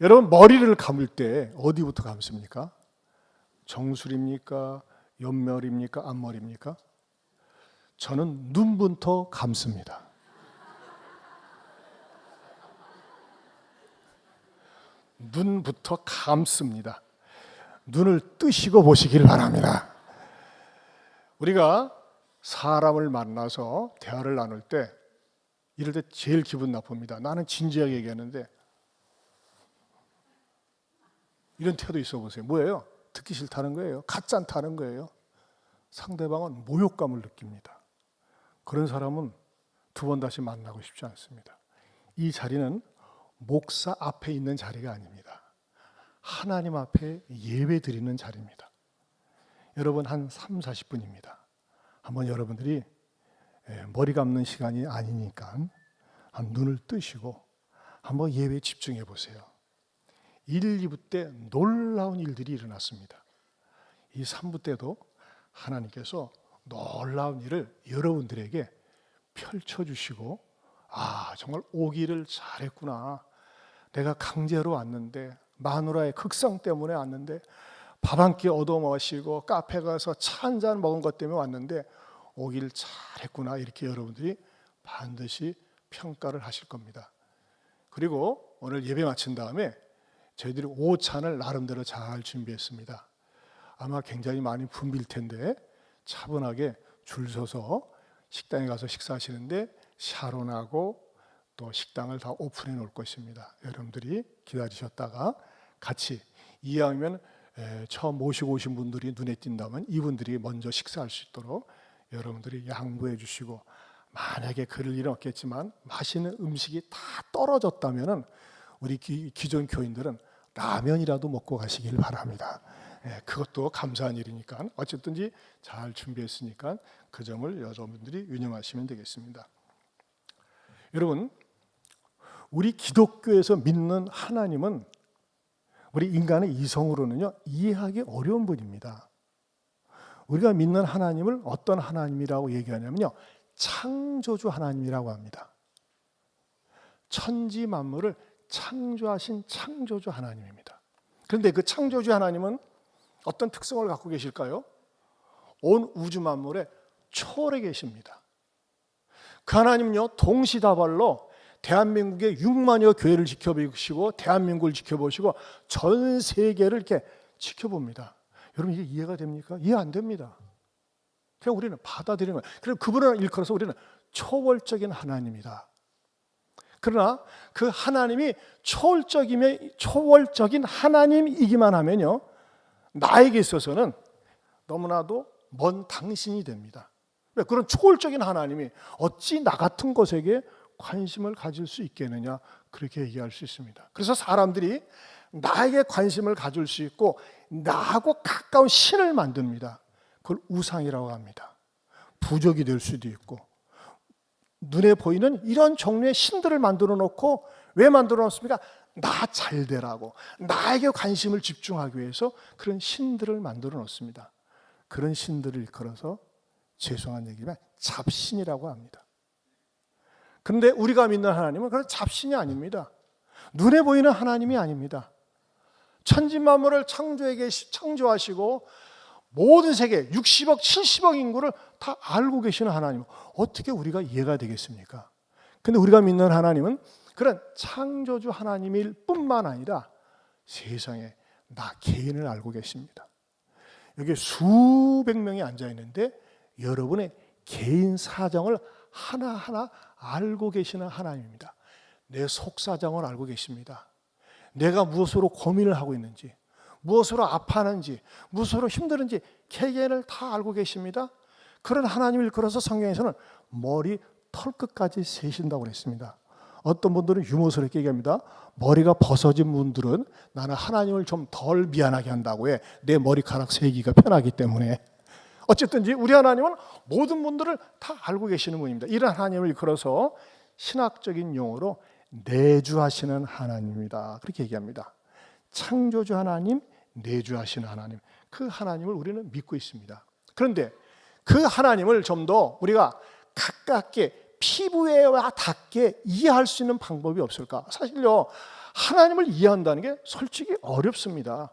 여러분 머리를 감을 때 어디부터 감습니까? 정수리입니까? 옆머리입니까? 앞머리입니까? 저는 눈부터 감습니다. 눈부터 감습니다. 눈을 뜨시고 보시길 바랍니다. 우리가 사람을 만나서 대화를 나눌 때 이럴 때 제일 기분 나쁩니다. 나는 진지하게 얘기하는데 이런 태도 있어 보세요. 뭐예요? 듣기 싫다는 거예요. 같지 않다는 거예요. 상대방은 모욕감을 느낍니다. 그런 사람은 두 번 다시 만나고 싶지 않습니다. 이 자리는 목사 앞에 있는 자리가 아닙니다. 하나님 앞에 예배 드리는 자리입니다. 여러분 한 3, 40분입니다. 한번 여러분들이 머리 감는 시간이 아니니까 한 눈을 뜨시고 한번 예배에 집중해 보세요. 1, 2부 때 놀라운 일들이 일어났습니다. 이 3부 때도 하나님께서 놀라운 일을 여러분들에게 펼쳐주시고 정말 오기를 잘했구나. 내가 강제로 왔는데 마누라의 극성 때문에 왔는데 밥 한 끼 얻어 마시고 카페 가서 차 한 잔 먹은 것 때문에 왔는데 오길 잘했구나. 이렇게 여러분들이 반드시 평가를 하실 겁니다. 그리고 오늘 예배 마친 다음에 저희들이 오찬을 나름대로 잘 준비했습니다. 아마 굉장히 많이 붐빌 텐데 차분하게 줄 서서 식당에 가서 식사하시는데 샤론하고 또 식당을 다 오픈해 놓을 것입니다. 여러분들이 기다리셨다가 같이 이왕이면 처음 모시고 오신 분들이 눈에 띈다면 이분들이 먼저 식사할 수 있도록 여러분들이 양보해 주시고, 만약에 그럴 일은 없겠지만 맛있는 음식이 다 떨어졌다면 우리 기존 교인들은 라면이라도 먹고 가시길 바랍니다. 그것도 감사한 일이니까 어쨌든지 잘 준비했으니까 그 점을 여러분들이 유념하시면 되겠습니다. 여러분, 우리 기독교에서 믿는 하나님은 우리 인간의 이성으로는요 이해하기 어려운 분입니다. 우리가 믿는 하나님을 어떤 하나님이라고 얘기하냐면요, 창조주 하나님이라고 합니다. 천지 만물을 창조하신 창조주 하나님입니다. 그런데 그 창조주 하나님은 어떤 특성을 갖고 계실까요? 온 우주 만물에 초월해 계십니다. 그 하나님은요 동시다발로 대한민국의 6만여 교회를 지켜보시고 대한민국을 지켜보시고 전 세계를 이렇게 지켜봅니다. 여러분 이게 이해가 됩니까? 이해 안 됩니다. 그냥 우리는 받아들이는 거예요. 그래서 그분을 일컬어서 우리는 초월적인 하나님이다. 그러나 그 하나님이 초월적인 하나님이기만 하면요 나에게 있어서는 너무나도 먼 당신이 됩니다. 왜? 그런 초월적인 하나님이 어찌 나 같은 것에게 관심을 가질 수 있겠느냐, 그렇게 얘기할 수 있습니다. 그래서 사람들이 나에게 관심을 가질 수 있고 나하고 가까운 신을 만듭니다. 그걸 우상이라고 합니다. 부적이 될 수도 있고 눈에 보이는 이런 종류의 신들을 만들어 놓고, 왜 만들어 놓습니까? 나 잘 되라고, 나에게 관심을 집중하기 위해서 그런 신들을 만들어 놓습니다. 그런 신들을 일컬어서 죄송한 얘기지만 잡신이라고 합니다. 그런데 우리가 믿는 하나님은 그런 잡신이 아닙니다. 눈에 보이는 하나님이 아닙니다. 천지만물을 창조하시고 모든 세계 60억, 70억 인구를 다 알고 계시는 하나님, 어떻게 우리가 이해가 되겠습니까? 근데 우리가 믿는 하나님은 그런 창조주 하나님일 뿐만 아니라 세상에 나 개인을 알고 계십니다. 여기 수백 명이 앉아 있는데 여러분의 개인 사정을 하나하나 알고 계시는 하나님입니다. 내 속사정을 알고 계십니다. 내가 무엇으로 고민을 하고 있는지, 무엇으로 아파하는지, 무엇으로 힘드는지 개개인을 다 알고 계십니다. 그런 하나님을 일컬어서 성경에서는 머리 털끝까지 세신다고 그랬습니다. 어떤 분들은 유머스럽게 얘기합니다. 머리가 벗어진 분들은 나는 하나님을 좀 덜 미안하게 한다고 해. 내 머리카락 세기가 편하기 때문에. 어쨌든지 우리 하나님은 모든 분들을 다 알고 계시는 분입니다. 이런 하나님을 일컬어서 신학적인 용어로 내주하시는 하나님입니다. 그렇게 얘기합니다. 창조주 하나님, 내주하시는 하나님, 그 하나님을 우리는 믿고 있습니다. 그런데 그 하나님을 좀 더 우리가 가깝게 피부에와 닿게 이해할 수 있는 방법이 없을까? 사실요, 하나님을 이해한다는 게 솔직히 어렵습니다.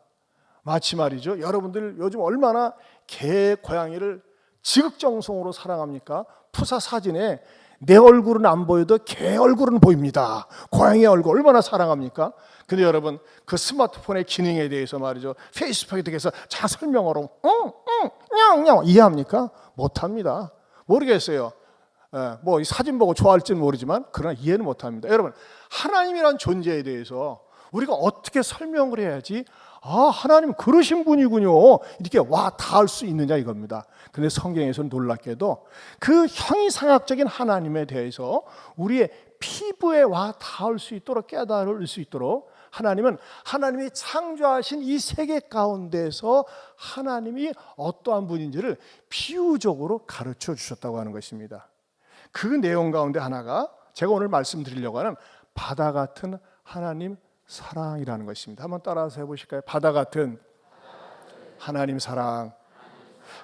마치 말이죠, 여러분들 요즘 얼마나 개, 고양이를 지극정성으로 사랑합니까? 푸사 사진에 내 얼굴은 안 보여도 개 얼굴은 보입니다. 고양이 얼굴 얼마나 사랑합니까? 근데 여러분, 그 스마트폰의 기능에 대해서 말이죠, 페이스북에 대해서 자 설명으로 냥 이해합니까? 못합니다. 모르겠어요. 뭐 사진 보고 좋아할지는 모르지만 그러나 이해는 못합니다. 여러분, 하나님이란 존재에 대해서 우리가 어떻게 설명을 해야지 하나님 그러신 분이군요, 이렇게 와 닿을 수 있느냐 이겁니다. 근데 성경에서는 놀랍게도 그 형이상학적인 하나님에 대해서 우리의 피부에 와 닿을 수 있도록, 깨달을 수 있도록 하나님은 하나님이 창조하신 이 세계 가운데서 하나님이 어떠한 분인지를 비유적으로 가르쳐 주셨다고 하는 것입니다. 그 내용 가운데 하나가 제가 오늘 말씀드리려고 하는 바다 같은 하나님 사랑이라는 것입니다. 한번 따라서 해보실까요? 바다 같은 하나님 사랑.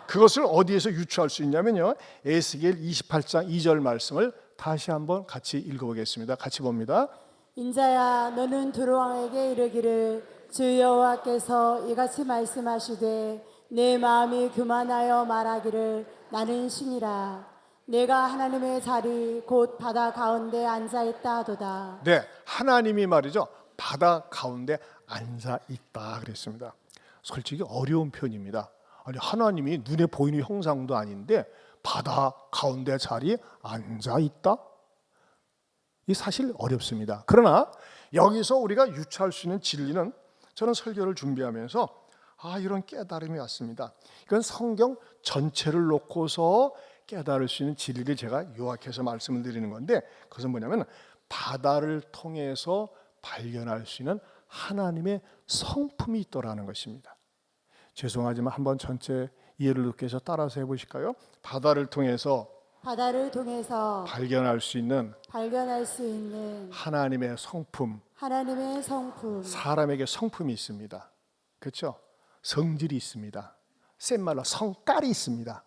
그것을 어디에서 유추할 수 있냐면요, 에스겔 28장 2절 말씀을 다시 한번 같이 읽어보겠습니다. 같이 봅니다. 인자야, 너는 두루왕에게 이르기를 주 여호와께서 이같이 말씀하시되 내 마음이 교만하여 말하기를 나는 신이라. 내가 하나님의 자리 곧 바다 가운데 앉아 있다 하도다. 네, 하나님이 말이죠, 바다 가운데 앉아 있다 그랬습니다. 솔직히 어려운 표현입니다. 아니, 하나님이 눈에 보이는 형상도 아닌데 바다 가운데 자리에 앉아 있다? 이 사실 어렵습니다. 그러나 여기서 우리가 유추할 수 있는 진리는, 저는 설교를 준비하면서 이런 깨달음이 왔습니다. 이건 성경 전체를 놓고서 깨달을 수 있는 진리를 제가 요약해서 말씀을 드리는 건데, 그것은 뭐냐면 바다를 통해서 발견할 수 있는 하나님의 성품이 있더라는 것입니다. 죄송하지만 한번 전체 이해를 돕기 위해서 따라서 해보실까요? 바다를 통해서 발견할 수 있는 하나님의 성품. 사람에게 성품이 있습니다. 그렇죠? 성질이 있습니다. 센 말로 성깔이 있습니다.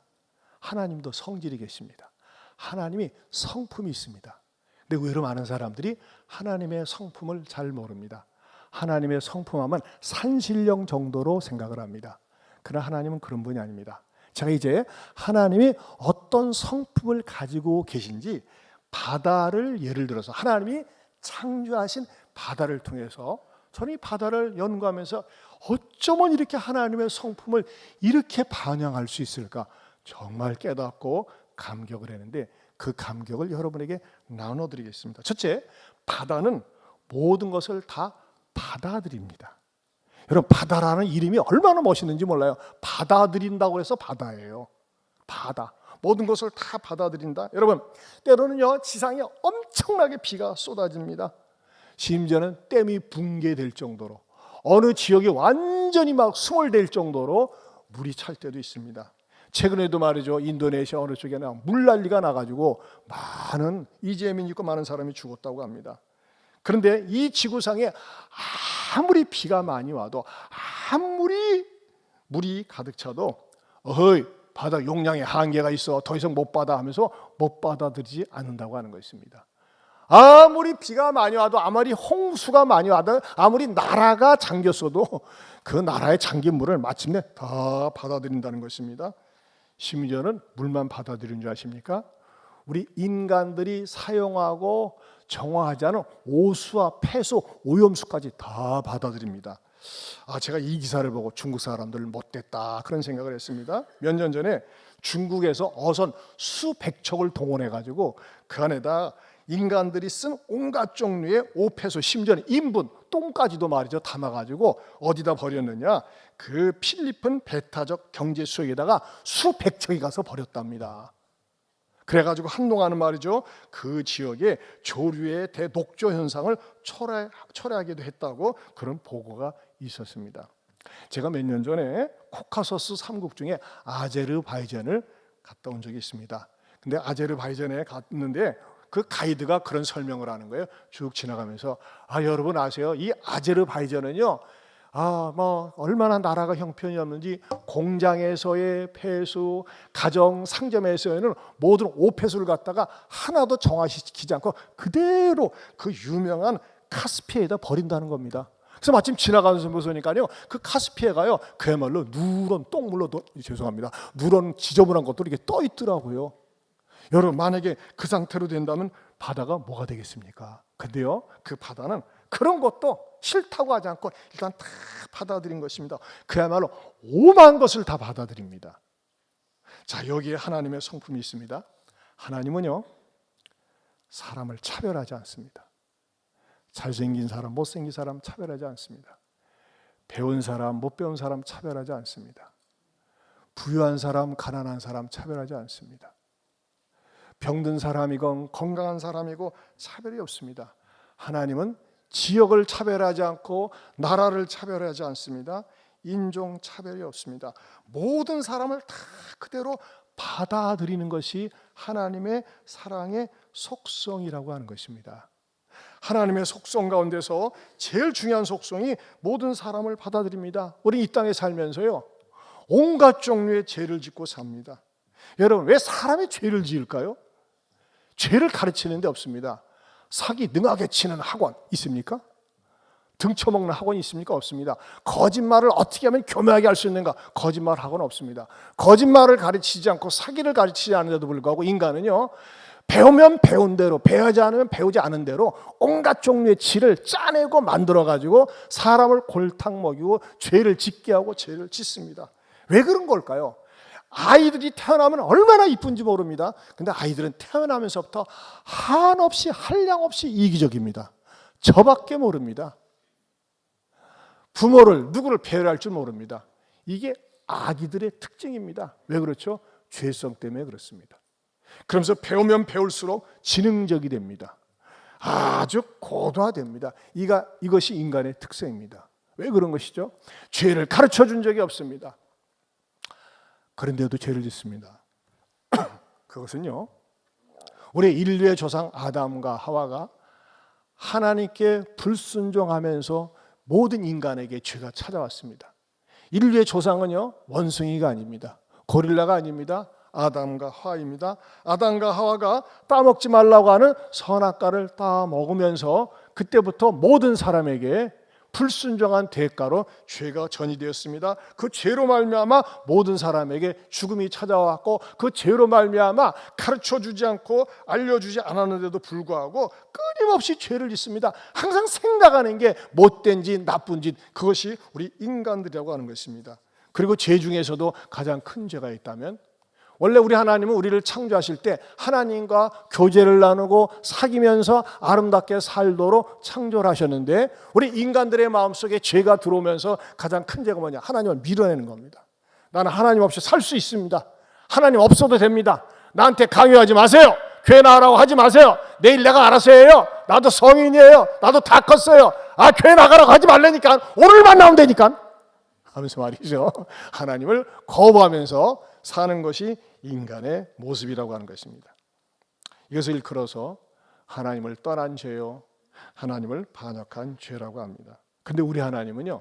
하나님도 성질이 계십니다. 하나님이 성품이 있습니다. 근데 의외로 많은 사람들이 하나님의 성품을 잘 모릅니다. 하나님의 성품하면 산신령 정도로 생각을 합니다. 그러나 하나님은 그런 분이 아닙니다. 제가 이제 하나님이 어떤 성품을 가지고 계신지, 바다를 예를 들어서 하나님이 창조하신 바다를 통해서 저는 이 바다를 연구하면서 어쩌면 이렇게 하나님의 성품을 이렇게 반영할 수 있을까 정말 깨닫고 감격을 했는데, 그 감격을 여러분에게 나눠드리겠습니다. 첫째, 바다는 모든 것을 다 받아들입니다. 여러분, 바다라는 이름이 얼마나 멋있는지 몰라요. 받아들인다고 해서 바다예요. 바다, 모든 것을 다 받아들인다. 여러분, 때로는요, 지상에 엄청나게 비가 쏟아집니다. 심지어는 댐이 붕괴될 정도로, 어느 지역이 완전히 막 수몰될 정도로 물이 찰 때도 있습니다. 최근에도 말이죠, 인도네시아 어느 쪽에는 물난리가 나가지고 많은 이재민 있고 많은 사람이 죽었다고 합니다. 그런데 이 지구상에 아무리 비가 많이 와도, 아무리 물이 가득 차도 바다 용량에 한계가 있어, 더 이상 못 받아 하면서 못 받아들이지 않는다고 하는 것입니다. 아무리 비가 많이 와도, 아무리 홍수가 많이 와도, 아무리 나라가 잠겼어도 그 나라의 잠긴 물을 마침내 다 받아들인다는 것입니다. 심지어는 물만 받아들이는 줄 아십니까? 우리 인간들이 사용하고 정화하지 않은 오수와 폐수, 오염수까지 다 받아들입니다. 제가 이 기사를 보고 중국 사람들 못됐다 그런 생각을 했습니다. 몇 년 전에 중국에서 어선 수백 척을 동원해가지고 그 안에다 인간들이 쓴 온갖 종류의 오폐수, 심지어는 인분, 똥까지도 말이죠 담아가지고 어디다 버렸느냐, 그 필리핀 배타적 경제수역에다가 수백 척이 가서 버렸답니다. 그래가지고 한동안은 말이죠, 그 지역에 조류의 대녹조 현상을 초래하기도 했다고 그런 보고가 있었습니다. 제가 몇 년 전에 코카소스 3국 중에 아제르바이잔을 갔다 온 적이 있습니다. 근데 아제르바이잔에 갔는데 그 가이드가 그런 설명을 하는 거예요. 쭉 지나가면서 여러분 아세요? 이 아제르바이잔은요, 얼마나 나라가 형편이 없는지 공장에서의 폐수, 가정 상점에서는 모든 오폐수를 갖다가 하나도 정화시키지 않고 그대로 그 유명한 카스피에다 버린다는 겁니다. 그래서 마침 지나가면서 보니까요, 그 카스피해가요 그야말로 누런 똥물로 죄송합니다, 누런 지저분한 것들이 이렇게 떠 있더라고요. 여러분, 만약에 그 상태로 된다면 바다가 뭐가 되겠습니까? 근데요, 그 바다는 그런 것도 싫다고 하지 않고 일단 다 받아들인 것입니다. 그야말로 오만 것을 다 받아들입니다. 자, 여기에 하나님의 성품이 있습니다. 하나님은요, 사람을 차별하지 않습니다. 잘생긴 사람, 못생긴 사람 차별하지 않습니다. 배운 사람, 못 배운 사람 차별하지 않습니다. 부유한 사람, 가난한 사람 차별하지 않습니다. 병든 사람이건 건강한 사람이고 차별이 없습니다. 하나님은 지역을 차별하지 않고 나라를 차별하지 않습니다. 인종 차별이 없습니다. 모든 사람을 다 그대로 받아들이는 것이 하나님의 사랑의 속성이라고 하는 것입니다. 하나님의 속성 가운데서 제일 중요한 속성이 모든 사람을 받아들입니다. 우리 이 땅에 살면서요, 온갖 종류의 죄를 짓고 삽니다. 여러분, 왜 사람이 죄를 지을까요? 죄를 가르치는 데 없습니다. 사기 능하게 치는 학원 있습니까? 등쳐먹는 학원이 있습니까? 없습니다. 거짓말을 어떻게 하면 교묘하게 할 수 있는가? 거짓말 학원 없습니다. 거짓말을 가르치지 않고 사기를 가르치지 않는데도 불구하고 인간은요, 배우면 배운 대로, 배우지 않으면 배우지 않은 대로 온갖 종류의 질을 짜내고 만들어가지고 사람을 골탕 먹이고 죄를 짓게 하고 죄를 짓습니다. 왜 그런 걸까요? 아이들이 태어나면 얼마나 이쁜지 모릅니다. 근데 아이들은 태어나면서부터 한없이 한량없이 이기적입니다. 저밖에 모릅니다. 부모를, 누구를 배려할 줄 모릅니다. 이게 아기들의 특징입니다. 왜 그렇죠? 죄성 때문에 그렇습니다. 그러면서 배우면 배울수록 지능적이 됩니다. 아주 고도화됩니다. 이것이 인간의 특성입니다. 왜 그런 것이죠? 죄를 가르쳐 준 적이 없습니다. 그런데도 죄를 짓습니다. 그것은요, 우리 인류의 조상 아담과 하와가 하나님께 불순종하면서 모든 인간에게 죄가 찾아왔습니다. 인류의 조상은요, 원숭이가 아닙니다. 고릴라가 아닙니다. 아담과 하와입니다. 아담과 하와가 따먹지 말라고 하는 선악과를 따먹으면서 그때부터 모든 사람에게 불순종한 대가로 죄가 전이되었습니다. 그 죄로 말미암아 모든 사람에게 죽음이 찾아왔고, 그 죄로 말미암아 가르쳐주지 않고 알려주지 않았는데도 불구하고 끊임없이 죄를 짓습니다. 항상 생각하는 게 못된 짓, 나쁜 짓, 그것이 우리 인간들이라고 하는 것입니다. 그리고 죄 중에서도 가장 큰 죄가 있다면, 원래 우리 하나님은 우리를 창조하실 때 하나님과 교제를 나누고 사귀면서 아름답게 살도록 창조를 하셨는데, 우리 인간들의 마음속에 죄가 들어오면서 가장 큰 죄가 뭐냐? 하나님을 밀어내는 겁니다. 나는 하나님 없이 살 수 있습니다. 하나님 없어도 됩니다. 나한테 강요하지 마세요. 교회 나가라고 하지 마세요. 내일 내가 알아서 해요. 나도 성인이에요. 나도 다 컸어요. 교회 나가라고 하지 말라니까. 오늘만 나오면 되니까 하면서 말이죠, 하나님을 거부하면서 사는 것이 인간의 모습이라고 하는 것입니다. 이것을 일컬어서 하나님을 떠난 죄요, 하나님을 반역한 죄라고 합니다. 근데 우리 하나님은요,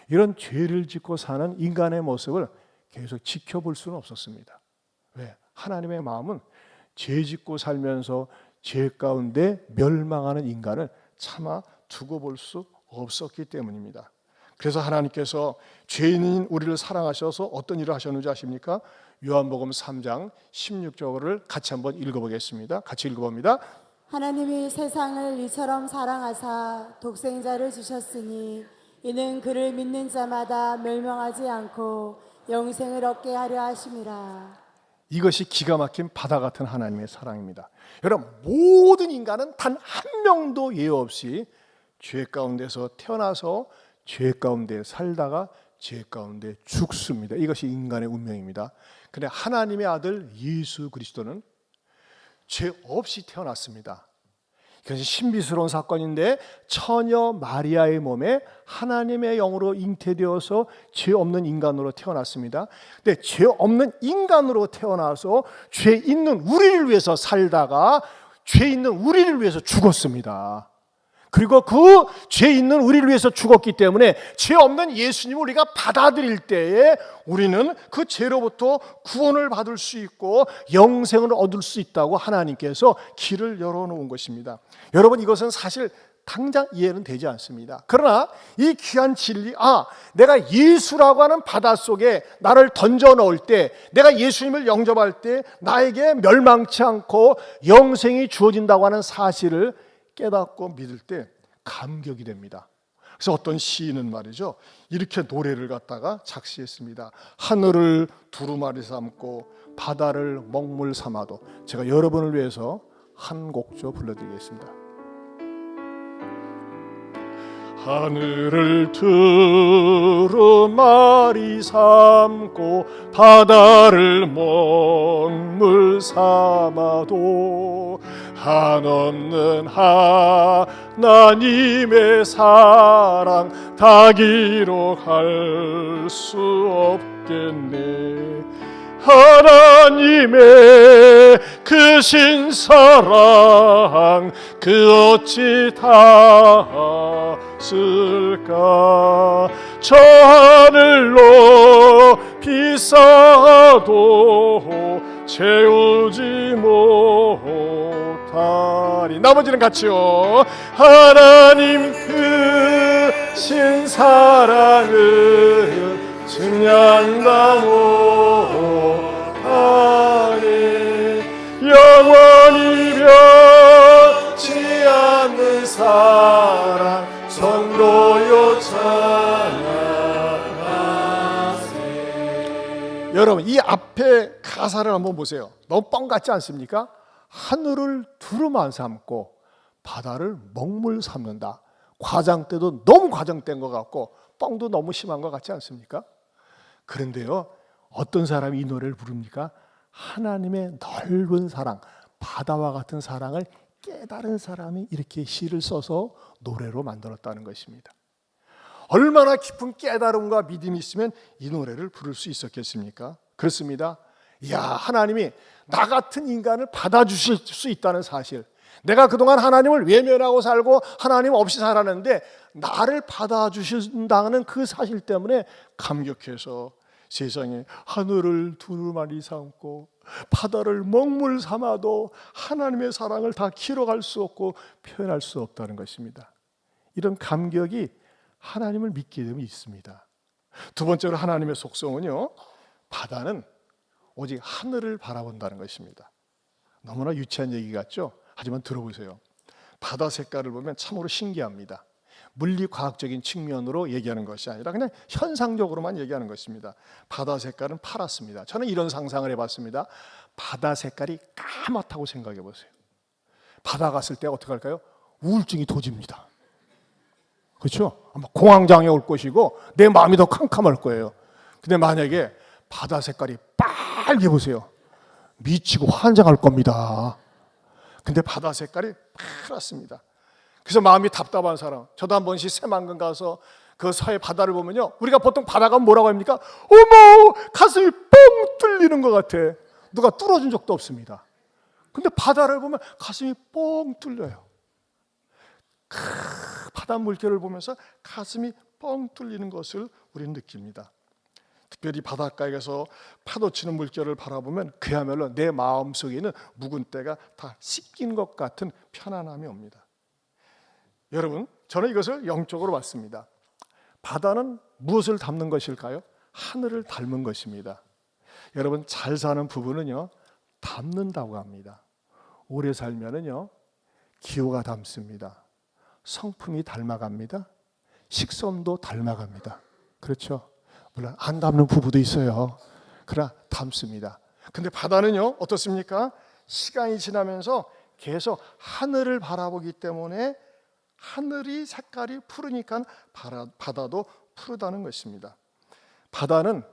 이런 죄를 짓고 사는 인간의 모습을 계속 지켜볼 수는 없었습니다. 왜? 하나님의 마음은 죄 짓고 살면서 죄 가운데 멸망하는 인간을 차마 두고 볼 수 없었기 때문입니다. 그래서 하나님께서 죄인인 우리를 사랑하셔서 어떤 일을 하셨는지 아십니까? 요한복음 3장 16절을 같이 한번 읽어보겠습니다. 같이 읽어봅니다. 하나님이 세상을 이처럼 사랑하사 독생자를 주셨으니 이는 그를 믿는 자마다 멸망하지 않고 영생을 얻게 하려 하심이라. 이것이 기가 막힌 바다 같은 하나님의 사랑입니다. 여러분, 모든 인간은 단 한 명도 예외 없이 죄 가운데서 태어나서 죄 가운데 살다가 죄 가운데 죽습니다. 이것이 인간의 운명입니다. 그런데 하나님의 아들 예수 그리스도는 죄 없이 태어났습니다. 이것이 신비스러운 사건인데, 처녀 마리아의 몸에 하나님의 영으로 잉태되어서 죄 없는 인간으로 태어났습니다. 근데 죄 없는 인간으로 태어나서 죄 있는 우리를 위해서 살다가 죄 있는 우리를 위해서 죽었습니다. 그리고 그 죄 있는 우리를 위해서 죽었기 때문에 죄 없는 예수님을 우리가 받아들일 때에 우리는 그 죄로부터 구원을 받을 수 있고 영생을 얻을 수 있다고 하나님께서 길을 열어놓은 것입니다. 여러분, 이것은 사실 당장 이해는 되지 않습니다. 그러나 이 귀한 진리, 내가 예수라고 하는 바닷속에 나를 던져 넣을 때, 내가 예수님을 영접할 때 나에게 멸망치 않고 영생이 주어진다고 하는 사실을 깨닫고 믿을 때 감격이 됩니다. 그래서 어떤 시인은 말이죠, 이렇게 노래를 갖다가 작시했습니다. 하늘을 두루마리 삼고 바다를 먹물 삼아도. 제가 여러분을 위해서 한 곡조 불러드리겠습니다. 하늘을 두루마리 삼고 바다를 먹물 삼아도 한없는 하나님의 사랑 다 기록할 수 없겠네. 하나님의 크신 사랑 그 어찌 닿았을까. 저 하늘로 비싸도 채우지 못하리. 나머지는 같이요. 하나님 크신 사랑은 증량다 못하리. 영원히 변치 않는 사랑 성도여 찬양하세. 여러분, 이 앞에 가사를 한번 보세요. 너무 뻥 같지 않습니까? 하늘을 두루만 삼고 바다를 먹물 삼는다. 과장때도 너무 과장된 것 같고 뻥도 너무 심한 것 같지 않습니까? 그런데요, 어떤 사람이 이 노래를 부릅니까? 하나님의 넓은 사랑, 바다와 같은 사랑을 깨달은 사람이 이렇게 시를 써서 노래로 만들었다는 것입니다. 얼마나 깊은 깨달음과 믿음이 있으면 이 노래를 부를 수 있었겠습니까? 그렇습니다. 이야, 하나님이 나 같은 인간을 받아주실 수 있다는 사실, 내가 그동안 하나님을 외면하고 살고 하나님 없이 살았는데 나를 받아주신다는 그 사실 때문에 감격해서 세상에 하늘을 두루마리 삼고 바다를 먹물 삼아도 하나님의 사랑을 다 기록할 수 없고 표현할 수 없다는 것입니다. 이런 감격이 하나님을 믿게 되면 있습니다. 두 번째로 하나님의 속성은요, 바다는 오직 하늘을 바라본다는 것입니다. 너무나 유치한 얘기 같죠? 하지만 들어보세요. 바다 색깔을 보면 참으로 신기합니다. 물리과학적인 측면으로 얘기하는 것이 아니라 그냥 현상적으로만 얘기하는 것입니다. 바다 색깔은 파랗습니다. 저는 이런 상상을 해봤습니다. 바다 색깔이 까맣다고 생각해 보세요. 바다 갔을 때 어떻게 할까요? 우울증이 도집니다. 그렇죠? 아마 공황장애 올 것이고 내 마음이 더 캄캄할 거예요. 근데 만약에 바다 색깔이 빨개 보세요. 미치고 환장할 겁니다. 근데 바다 색깔이 파랗습니다. 그래서 마음이 답답한 사람, 저도 한 번씩 새만금 가서 그 서해 바다를 보면요, 우리가 보통 바다 가면 뭐라고 합니까? 어머, 가슴이 뻥 뚫리는 것 같아. 누가 뚫어준 적도 없습니다. 근데 바다를 보면 가슴이 뻥 뚫려요. 바다 물결을 보면서 가슴이 뻥 뚫리는 것을 우리는 느낍니다. 특별히 바닷가에서 파도 치는 물결을 바라보면 그야말로 내 마음속에 있는 묵은 때가 다 씻긴 것 같은 편안함이 옵니다. 여러분, 저는 이것을 영적으로 봤습니다. 바다는 무엇을 닮는 것일까요? 하늘을 닮은 것입니다. 여러분, 잘 사는 부부는요, 닮는다고 합니다. 오래 살면은요, 기호가 닮습니다. 성품이 닮아갑니다. 식성도 닮아갑니다. 그렇죠? 물론 안 닮는 부부도 있어요. 그러나 닮습니다. 근데 바다는요, 어떻습니까? 시간이 지나면서 계속 하늘을 바라보기 때문에 하늘이 색깔이 푸르니까 바다도 푸르다는 것입니다. 바다는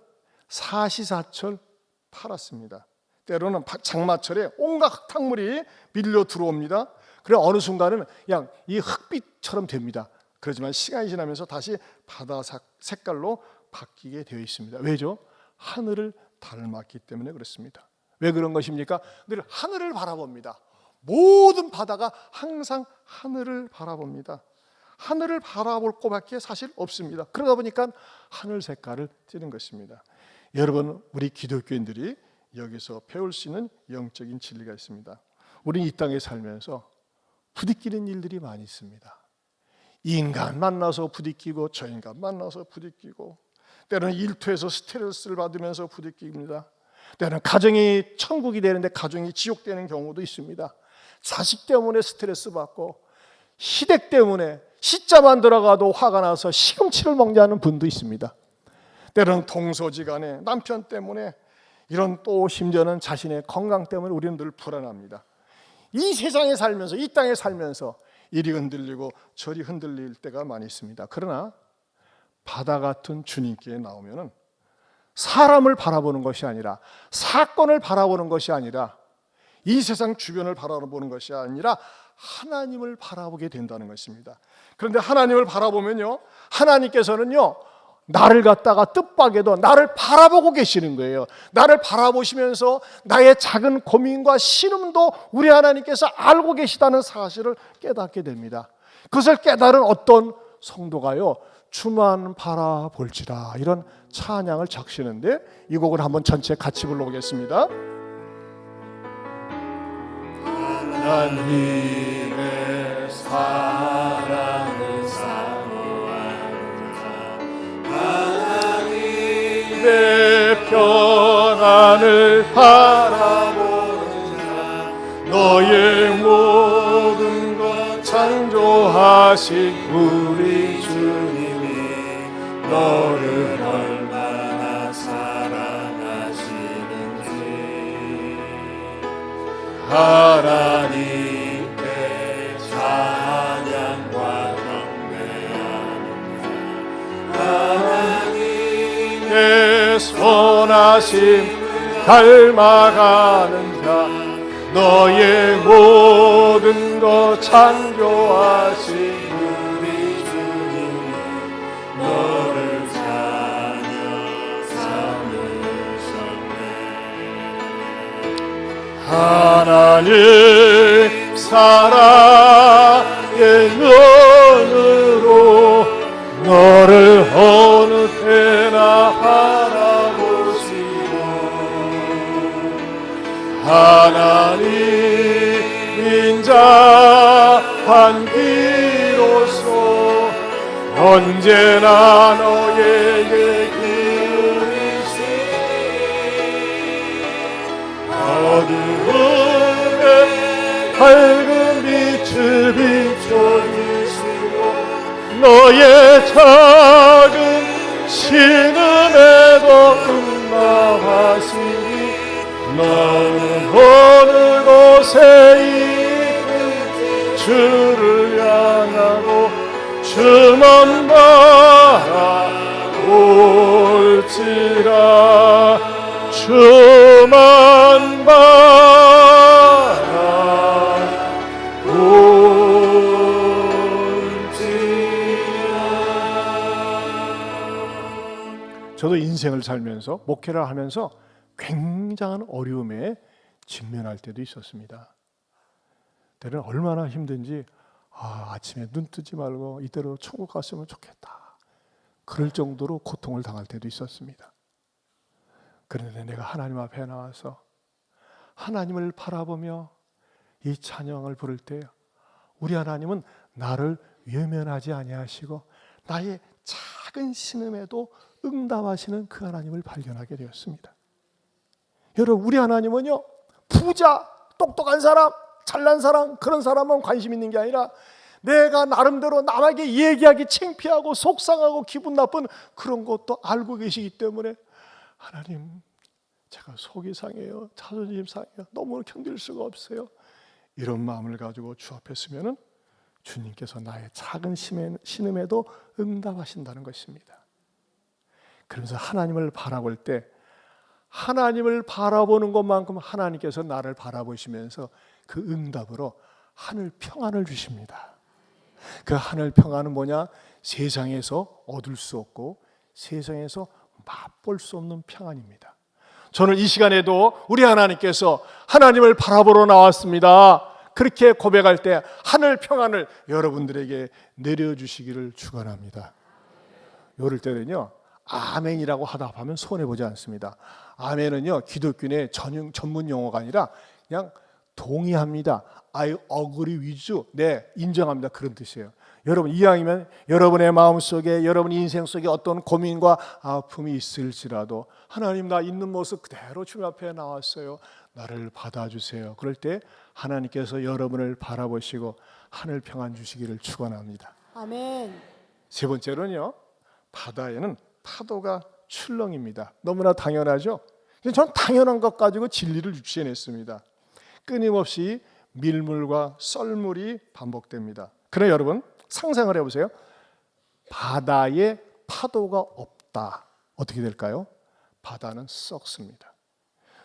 사시사철 파랗습니다. 때로는 장마철에 온갖 흙탕물이 밀려 들어옵니다. 그래 어느 순간은 그냥 이 흙빛처럼 됩니다. 그렇지만 시간이 지나면서 다시 바다 색깔로 바뀌게 되어 있습니다. 왜죠? 하늘을 닮았기 때문에 그렇습니다. 왜 그런 것입니까? 늘 하늘을 바라봅니다. 모든 바다가 항상 하늘을 바라봅니다. 하늘을 바라볼 것밖에 사실 없습니다. 그러다 보니까 하늘 색깔을 띠는 것입니다. 여러분, 우리 기독교인들이 여기서 배울 수 있는 영적인 진리가 있습니다. 우리는 이 땅에 살면서 부딪히는 일들이 많이 있습니다. 이 인간 만나서 부딪히고 저 인간 만나서 부딪히고, 때로는 일터에서 스트레스를 받으면서 부딪힙니다. 때로는 가정이 천국이 되는데 가정이 지옥되는 경우도 있습니다. 자식 때문에 스트레스 받고, 시댁 때문에 시자만 들어가도 화가 나서 시금치를 먹냐는 분도 있습니다. 때로는 동서지간에 남편 때문에, 이런 또 심지어는 자신의 건강 때문에 우리는 늘 불안합니다. 이 세상에 살면서, 이 땅에 살면서 이리 흔들리고 저리 흔들릴 때가 많이 있습니다. 그러나 바다 같은 주님께 나오면은 사람을 바라보는 것이 아니라, 사건을 바라보는 것이 아니라, 이 세상 주변을 바라보는 것이 아니라 하나님을 바라보게 된다는 것입니다. 그런데 하나님을 바라보면요, 하나님께서는요, 나를 갖다가 뜻밖에도 나를 바라보고 계시는 거예요. 나를 바라보시면서 나의 작은 고민과 신음도 우리 하나님께서 알고 계시다는 사실을 깨닫게 됩니다. 그것을 깨달은 어떤 성도가요, 주만 바라볼지라, 이런 찬양을 적시는데, 이 곡을 한번 전체 같이 불러보겠습니다. 하나님의 사랑을 사모하는 자, 하나님의 평안을 바라보는 자, 너의 모든 것 창조하신 우리 주님이 너를 얼마나 사랑하시는지 하나님께 찬양과 경배하는 자, 하나님의 선하심 닮아가는 자, 너의 모든 것 창조하신 우리 주님 너를 자녀 삼으셨네. 하나님 사랑의 눈으로 너를 어느 때나 바라보시고, 하나님 인자한 귀로서 언제나 너에게 기울이시니 어두움에 밝은 빛을 비춰주시고, 너의 작은 신음에도 응답하시니 너는 어느 곳에 있든지 주를 향하고 주만 바라볼지라, 주만 바라볼지라. 저도 인생을 살면서, 목회를 하면서 굉장한 어려움에 직면할 때도 있었습니다. 때로는 얼마나 힘든지, 아침에 눈 뜨지 말고 이대로 천국 갔으면 좋겠다, 그럴 정도로 고통을 당할 때도 있었습니다. 그런데 내가 하나님 앞에 나와서 하나님을 바라보며 이 찬양을 부를 때, 우리 하나님은 나를 외면하지 아니하시고 나의 작은 신음에도 응답하시는 그 하나님을 발견하게 되었습니다. 여러분, 우리 하나님은요, 부자, 똑똑한 사람, 잘난 사람, 그런 사람만 관심 있는 게 아니라 내가 나름대로 남에게 얘기하기 창피하고 속상하고 기분 나쁜 그런 것도 알고 계시기 때문에, 하나님, 제가 속이 상해요, 자존심 상해요, 너무 견딜 수가 없어요, 이런 마음을 가지고 주 앞에 서면은 주님께서 나의 작은 신음에도 응답하신다는 것입니다. 그러면서 하나님을 바라볼 때, 하나님을 바라보는 것만큼 하나님께서 나를 바라보시면서 그 응답으로 하늘 평안을 주십니다. 그 하늘 평안은 뭐냐? 세상에서 얻을 수 없고 세상에서 맛볼 수 없는 평안입니다. 저는 이 시간에도 우리 하나님께서 하나님을 바라보러 나왔습니다, 그렇게 고백할 때 하늘 평안을 여러분들에게 내려주시기를 축원합니다. 이럴 때는요, 아멘이라고 하다 하면 손해보지 않습니다. 아멘은요, 기독교의 전문 용어가 아니라 그냥 동의합니다. I agree with you. 네, 인정합니다. 그런 뜻이에요. 여러분, 이왕이면 여러분의 마음속에, 여러분 인생 속에 어떤 고민과 아픔이 있을지라도 하나님, 나 있는 모습 그대로 주님 앞에 나왔어요. 나를 받아주세요. 그럴 때 하나님께서 여러분을 바라보시고 하늘 평안 주시기를 축원합니다. 아멘. 세 번째로는요, 바다에는 파도가 출렁입니다. 너무나 당연하죠? 전 당연한 것 가지고 진리를 유추해냈습니다. 끊임없이 밀물과 썰물이 반복됩니다. 그래 여러분, 상상을 해보세요. 바다에 파도가 없다. 어떻게 될까요? 바다는 썩습니다.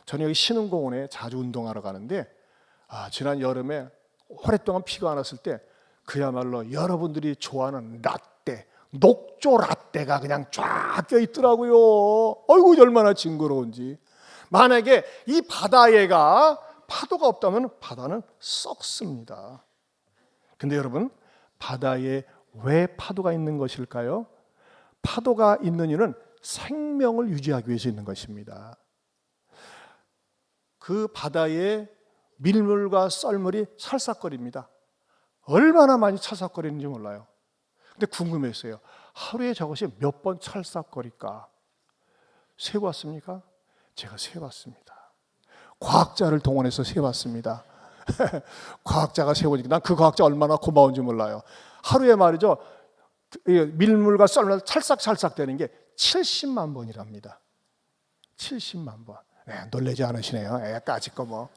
저는 여기 신흥공원에 자주 운동하러 가는데 지난 여름에 오랫동안 비가 안 왔을 때 그야말로 여러분들이 좋아하는 라떼, 녹조 라떼가 그냥 쫙 껴있더라고요. 어이구 얼마나 징그러운지. 만약에 이 바다에가 파도가 없다면 바다는 썩습니다. 근데 여러분, 바다에 왜 파도가 있는 것일까요? 파도가 있는 이유는 생명을 유지하기 위해서 있는 것입니다. 그 바다에 밀물과 썰물이 찰싹거립니다. 얼마나 많이 찰싹거리는지 몰라요. 근데 궁금했어요. 하루에 저것이 몇 번 찰싹거릴까? 세봤습니까? 제가 세봤습니다. 과학자를 동원해서 세봤습니다. 과학자가 세보니까 난 그 과학자 얼마나 고마운지 몰라요. 하루에 말이죠, 밀물과 썰물 찰싹찰싹 되는 게 70만 번이랍니다. 70만 번. 놀라지 않으시네요. 까짓 거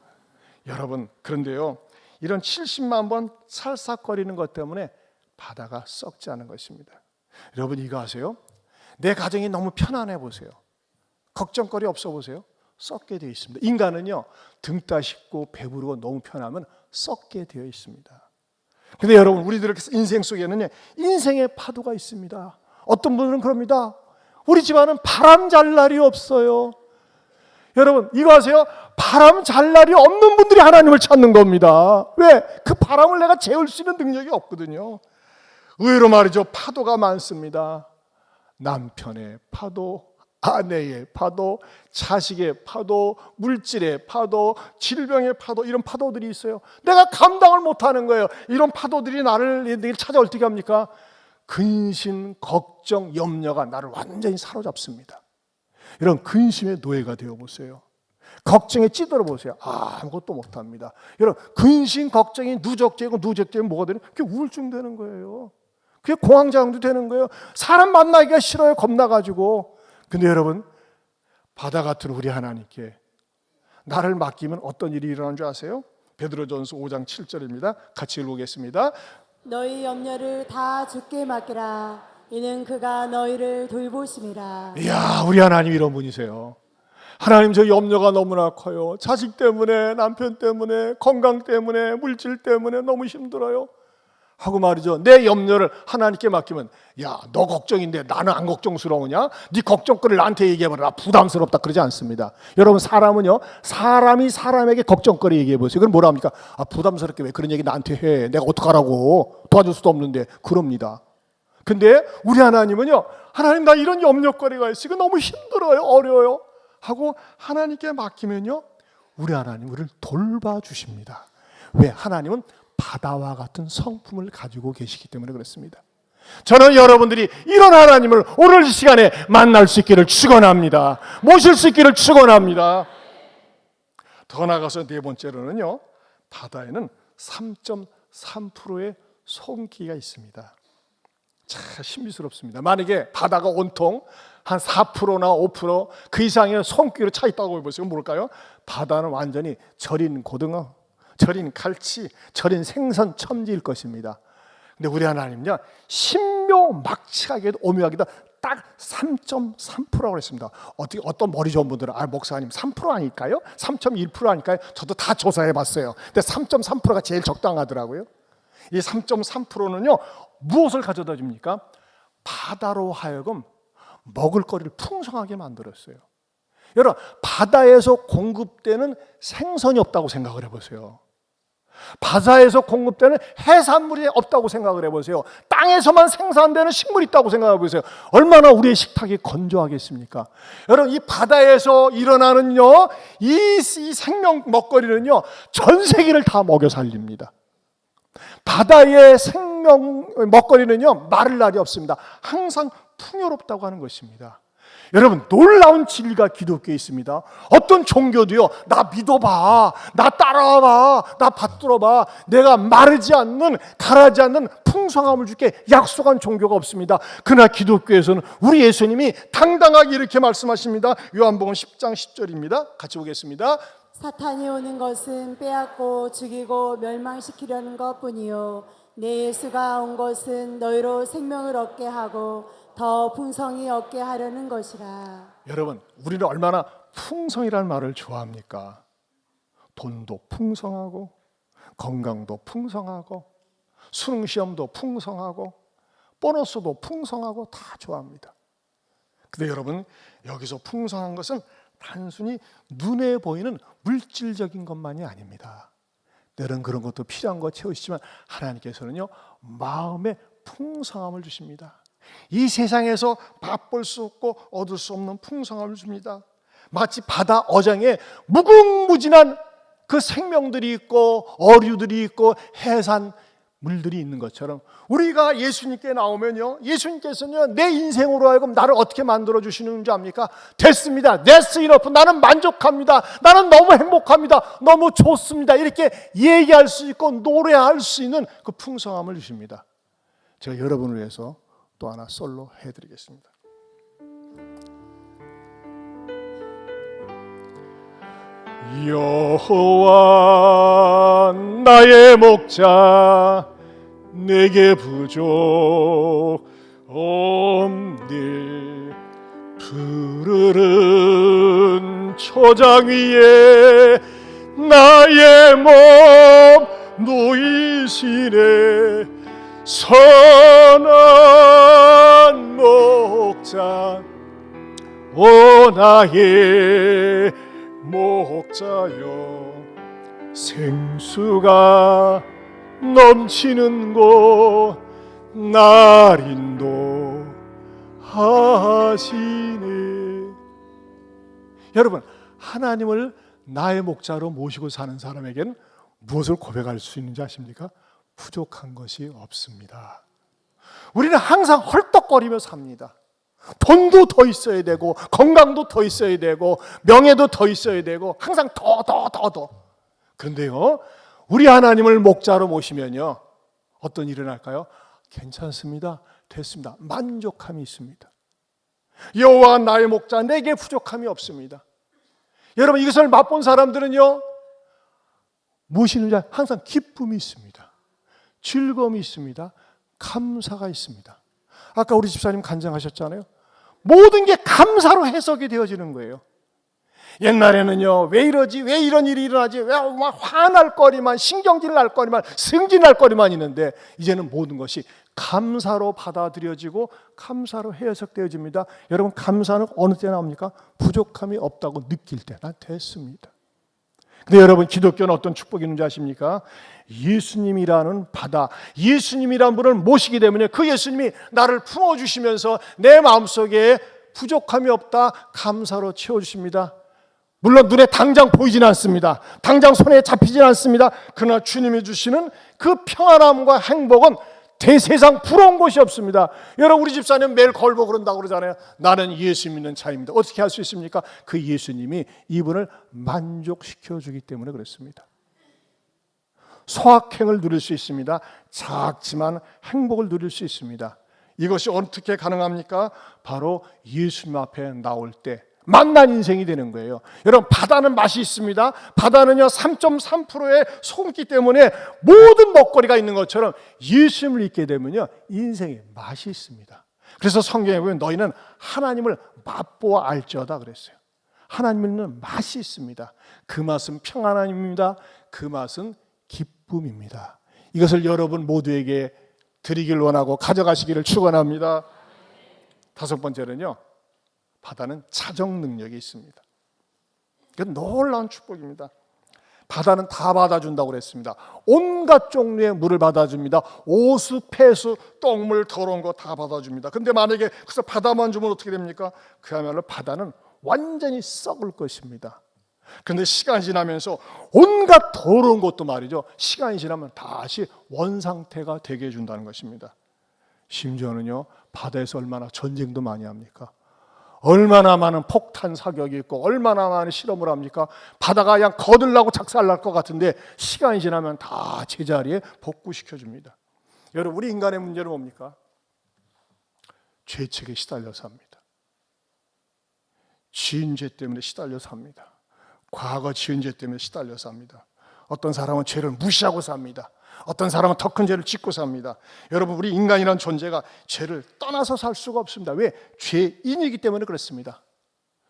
여러분, 그런데요, 이런 70만 번 찰싹거리는 것 때문에 바다가 썩지 않은 것입니다. 여러분, 이거 아세요? 내 가정이 너무 편안해 보세요. 걱정거리 없어 보세요. 썩게 되어 있습니다. 인간은요, 등 따숩고 배부르고 너무 편하면 썩게 되어 있습니다. 근데 여러분, 우리들 인생 속에는 인생의 파도가 있습니다. 어떤 분들은 그럽니다. 우리 집안은 바람 잘 날이 없어요. 여러분, 이거 아세요? 바람 잘 날이 없는 분들이 하나님을 찾는 겁니다. 왜? 그 바람을 내가 재울 수 있는 능력이 없거든요. 의외로 말이죠, 파도가 많습니다. 남편의 파도, 아내의 파도, 자식의 파도, 물질의 파도, 질병의 파도, 이런 파도들이 있어요. 내가 감당을 못하는 거예요. 이런 파도들이 나를 찾아 어떻게 합니까? 근심, 걱정, 염려가 나를 완전히 사로잡습니다. 이런 근심의 노예가 되어보세요. 걱정에 찌들어 보세요. 아무것도 못합니다. 여러분, 근심, 걱정이 누적되고 누적되면 뭐가 되는? 그게 우울증 되는 거예요. 그게 공황장애도 되는 거예요. 사람 만나기가 싫어요. 겁나가지고. 근데 여러분, 바다 같은 우리 하나님께 나를 맡기면 어떤 일이 일어나는 줄 아세요? 베드로전서 5장 7절입니다. 같이 읽어보겠습니다. 너희 염려를 다 주께 맡기라. 이는 그가 너희를 돌보심이라. 이야, 우리 하나님 이런 분이세요. 하나님, 저 염려가 너무나 커요. 자식 때문에, 남편 때문에, 건강 때문에, 물질 때문에 너무 힘들어요 하고 말이죠, 내 염려를 하나님께 맡기면, 야, 너 걱정인데 나는 안 걱정스러우냐? 네 걱정거리를 나한테 얘기해봐라. 부담스럽다 그러지 않습니다. 여러분, 사람은요, 사람이 사람에게 걱정거리 얘기해보세요. 그럼 뭐라 합니까? 부담스럽게 왜 그런 얘기 나한테 해? 내가 어떡하라고? 도와줄 수도 없는데. 그럽니다. 근데 우리 하나님은요, 하나님, 나 이런 염려거리가 있어. 이거 너무 힘들어요. 어려워요. 하고 하나님께 맡기면요, 우리 하나님 우리를 돌봐주십니다. 왜? 하나님은 바다와 같은 성품을 가지고 계시기 때문에 그렇습니다. 저는 여러분들이 이런 하나님을 오늘 이 시간에 만날 수 있기를 축원합니다. 모실 수 있기를 축원합니다. 더 나아가서 네 번째로는요, 바다에는 3.3%의 소금기가 있습니다. 참 신비스럽습니다. 만약에 바다가 온통 한 4%나 5% 그 이상의 소금기로 차 있다고 해보세요. 뭘까요? 바다는 완전히 절인 고등어, 절인 갈치, 절인 생선, 첨지일 것입니다. 근데 우리 하나님은요, 신묘막측하게도 오묘하게도 딱 3.3%라고 했습니다. 어떤 머리 좋은 분들은 목사님 3% 아닐까요? 3.1% 아닐까요? 저도 다 조사해봤어요. 근데 3.3%가 제일 적당하더라고요. 이 3.3%는요, 무엇을 가져다 줍니까? 바다로 하여금 먹을거리를 풍성하게 만들었어요. 여러분, 바다에서 공급되는 생선이 없다고 생각을 해보세요. 바다에서 공급되는 해산물이 없다고 생각을 해보세요. 땅에서만 생산되는 식물이 있다고 생각해 보세요. 얼마나 우리의 식탁이 건조하겠습니까? 여러분, 이 바다에서 일어나는요, 이 생명 먹거리는요, 전 세계를 다 먹여 살립니다. 바다의 생명 먹거리는요, 마를 날이 없습니다. 항상 풍요롭다고 하는 것입니다. 여러분, 놀라운 진리가 기독교에 있습니다. 어떤 종교도요, 나 믿어봐, 나 따라와봐, 나 받들어봐, 내가 마르지 않는, 가라지 않는 풍성함을 줄게 약속한 종교가 없습니다. 그러나 기독교에서는 우리 예수님이 당당하게 이렇게 말씀하십니다. 요한복음 10장 10절입니다. 같이 보겠습니다. 사탄이 오는 것은 빼앗고 죽이고 멸망시키려는 것뿐이요 내 예수가 온 것은 너희로 생명을 얻게 하고 더 풍성히 얻게 하려는 것이라. 여러분, 우리는 얼마나 풍성이라는 말을 좋아합니까? 돈도 풍성하고, 건강도 풍성하고, 수능시험도 풍성하고, 보너스도 풍성하고 다 좋아합니다. 근데 여러분, 여기서 풍성한 것은 단순히 눈에 보이는 물질적인 것만이 아닙니다. 때론 그런 것도 필요한 거 채우시지만 하나님께서는요, 마음의 풍성함을 주십니다. 이 세상에서 맛볼 수 없고 얻을 수 없는 풍성함을 줍니다. 마치 바다 어장에 무궁무진한 그 생명들이 있고 어류들이 있고 해산물들이 있는 것처럼 우리가 예수님께 나오면요, 예수님께서는요, 내 인생으로 하여금 나를 어떻게 만들어 주시는 줄 압니까? 됐습니다. That's enough. 나는 만족합니다. 나는 너무 행복합니다. 너무 좋습니다. 이렇게 얘기할 수 있고 노래할 수 있는 그 풍성함을 주십니다. 제가 여러분을 위해서 또 하나 솔로 해드리겠습니다. 여호와 나의 목자 내게 부족 없네. 푸르른 초장 위에 나의 몸 놓이시네. 선한 목자 오 나의 목자여, 생수가 넘치는 곳 날 인도하시네. 여러분, 하나님을 나의 목자로 모시고 사는 사람에게는 무엇을 고백할 수 있는지 아십니까? 부족한 것이 없습니다. 우리는 항상 헐떡거리며 삽니다. 돈도 더 있어야 되고 건강도 더 있어야 되고 명예도 더 있어야 되고 항상 더. 그런데요, 우리 하나님을 목자로 모시면요, 어떤 일이 날까요? 괜찮습니다. 됐습니다. 만족함이 있습니다. 여호와 나의 목자 내게 부족함이 없습니다. 여러분, 이것을 맛본 사람들은요, 무엇이 있는지 항상 기쁨이 있습니다. 즐거움이 있습니다. 감사가 있습니다. 아까 우리 집사님 간증하셨잖아요. 모든 게 감사로 해석이 되어지는 거예요. 옛날에는요, 왜 이러지? 왜 이런 일이 일어나지? 왜 막 화날 거리만, 신경질 날 거리만, 승진할 거리만 있는데 이제는 모든 것이 감사로 받아들여지고 감사로 해석되어집니다. 여러분, 감사는 어느 때 나옵니까? 부족함이 없다고 느낄 때. 난 됐습니다. 근데 여러분, 기독교는 어떤 축복이 있는지 아십니까? 예수님이라는 바다, 예수님이라는 분을 모시게 되면 그 예수님이 나를 품어주시면서 내 마음속에 부족함이 없다 감사로 채워주십니다. 물론 눈에 당장 보이지는 않습니다. 당장 손에 잡히지는 않습니다. 그러나 주님이 주시는 그 평안함과 행복은 대세상 부러운 것이 없습니다. 여러분, 우리 집사님 매일 걸고 그런다고 그러잖아요. 나는 예수 믿는 자입니다. 어떻게 할 수 있습니까? 그 예수님이 이분을 만족시켜 주기 때문에 그렇습니다. 소확행을 누릴 수 있습니다. 작지만 행복을 누릴 수 있습니다. 이것이 어떻게 가능합니까? 바로 예수님 앞에 나올 때 만난 인생이 되는 거예요. 여러분, 바다는 맛이 있습니다. 바다는요 3.3%의 소금기 때문에 모든 먹거리가 있는 것처럼 예수님을 잊게 되면요 인생에 맛이 있습니다. 그래서 성경에 보면 너희는 하나님을 맛보아 알지어다 그랬어요. 하나님은 맛이 있습니다. 그 맛은 평안함입니다. 그 맛은 기쁨입니다. 이것을 여러분 모두에게 드리길 원하고 가져가시기를 축원합니다. 다섯 번째는요, 바다는 자정 능력이 있습니다. 이건 놀라운 축복입니다. 바다는 다 받아준다고 그랬습니다. 온갖 종류의 물을 받아줍니다. 오수, 폐수, 똥물, 더러운 거 다 받아줍니다. 근데 만약에 그래서 바다만 주면 어떻게 됩니까? 그야말로 바다는 완전히 썩을 것입니다. 근데 시간이 지나면서 온갖 더러운 것도 말이죠, 시간이 지나면 다시 원상태가 되게 해준다는 것입니다. 심지어는요, 바다에서 얼마나 전쟁도 많이 합니까? 얼마나 많은 폭탄 사격이 있고 얼마나 많은 실험을 합니까? 바다가 그냥 거들나고 작살날 것 같은데 시간이 지나면 다 제자리에 복구시켜줍니다. 여러분, 우리 인간의 문제는 뭡니까? 죄책에 시달려서 합니다. 지은 죄 때문에 시달려서 합니다. 과거 지은 죄 때문에 시달려서 합니다. 어떤 사람은 죄를 무시하고 삽니다. 어떤 사람은 더 큰 죄를 짓고 삽니다. 여러분, 우리 인간이라는 존재가 죄를 떠나서 살 수가 없습니다. 왜? 죄인이기 때문에 그렇습니다.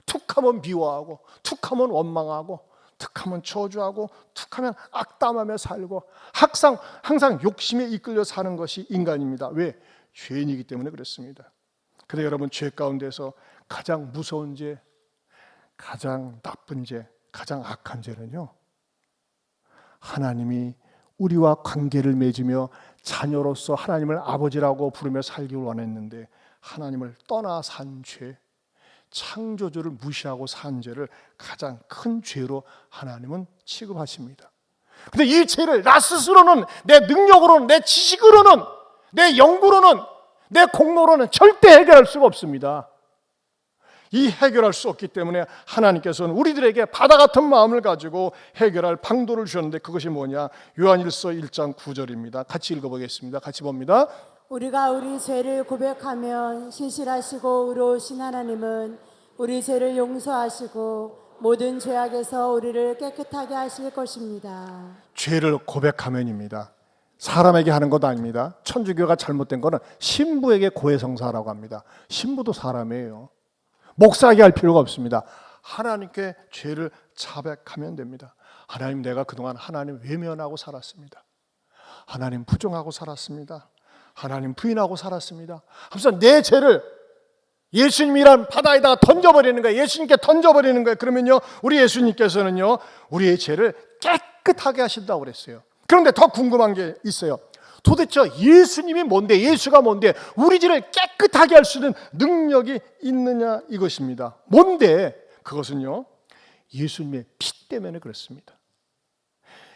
툭하면 미워하고, 툭하면 원망하고, 툭하면 저주하고, 툭하면 악담하며 살고, 항상 욕심에 이끌려 사는 것이 인간입니다. 왜? 죄인이기 때문에 그렇습니다. 근데 여러분, 죄 가운데서 가장 무서운 죄, 가장 나쁜 죄, 가장 악한 죄는요, 하나님이 우리와 관계를 맺으며 자녀로서 하나님을 아버지라고 부르며 살기를 원했는데 하나님을 떠나 산 죄, 창조주를 무시하고 산 죄를 가장 큰 죄로 하나님은 취급하십니다. 근데 이 죄를 나 스스로는, 내 능력으로는, 내 지식으로는, 내 연구로는, 내 공로로는 절대 해결할 수가 없습니다. 이 해결할 수 없기 때문에 하나님께서는 우리들에게 바다 같은 마음을 가지고 해결할 방도를 주셨는데, 그것이 뭐냐? 요한일서 1장 9절입니다. 같이 읽어보겠습니다. 같이 봅니다. 우리가 우리 죄를 고백하면 신실하시고 의로우신 하나님은 우리 죄를 용서하시고 모든 죄악에서 우리를 깨끗하게 하실 것입니다. 죄를 고백하면입니다. 사람에게 하는 것 아닙니다. 천주교가 잘못된 거는 신부에게 고해성사라고 합니다. 신부도 사람이에요. 목사에게 할 필요가 없습니다. 하나님께 죄를 자백하면 됩니다. 하나님, 내가 그동안 하나님 외면하고 살았습니다. 하나님 부정하고 살았습니다. 하나님 부인하고 살았습니다. 하면서 내 죄를 예수님이란 바다에다가 던져버리는 거예요. 예수님께 던져버리는 거예요. 그러면요, 우리 예수님께서는요, 우리의 죄를 깨끗하게 하신다고 그랬어요. 그런데 더 궁금한 게 있어요. 도대체 예수님이 뭔데, 예수가 뭔데 우리 죄를 깨끗하게 할 수 있는 능력이 있느냐, 이것입니다. 뭔데? 그것은요, 예수님의 피 때문에 그렇습니다.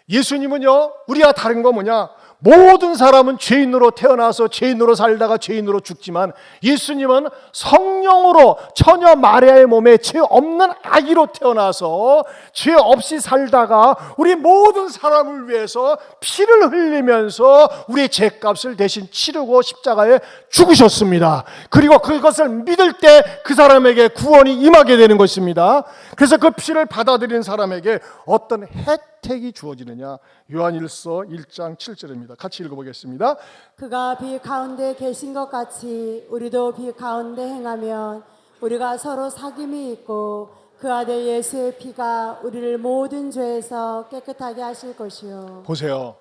예수님은요, 우리와 다른 거 뭐냐? 모든 사람은 죄인으로 태어나서 죄인으로 살다가 죄인으로 죽지만 예수님은 성령으로 처녀 마리아의 몸에 죄 없는 아기로 태어나서 죄 없이 살다가 우리 모든 사람을 위해서 피를 흘리면서 우리의 죄값을 대신 치르고 십자가에 죽으셨습니다. 그리고 그것을 믿을 때 그 사람에게 구원이 임하게 되는 것입니다. 그래서 그 피를 받아들인 사람에게 어떤 혜택이 주어지느냐? 요한일서 1장 7절입니다. 같이 읽어보겠습니다. 그가 빛 가운데 계신 것 같이 우리도 빛 가운데 행하면 우리가 서로 사귐이 있고 그 아들 예수의 피가 우리를 모든 죄에서 깨끗하게 하실 것이요. 보세요.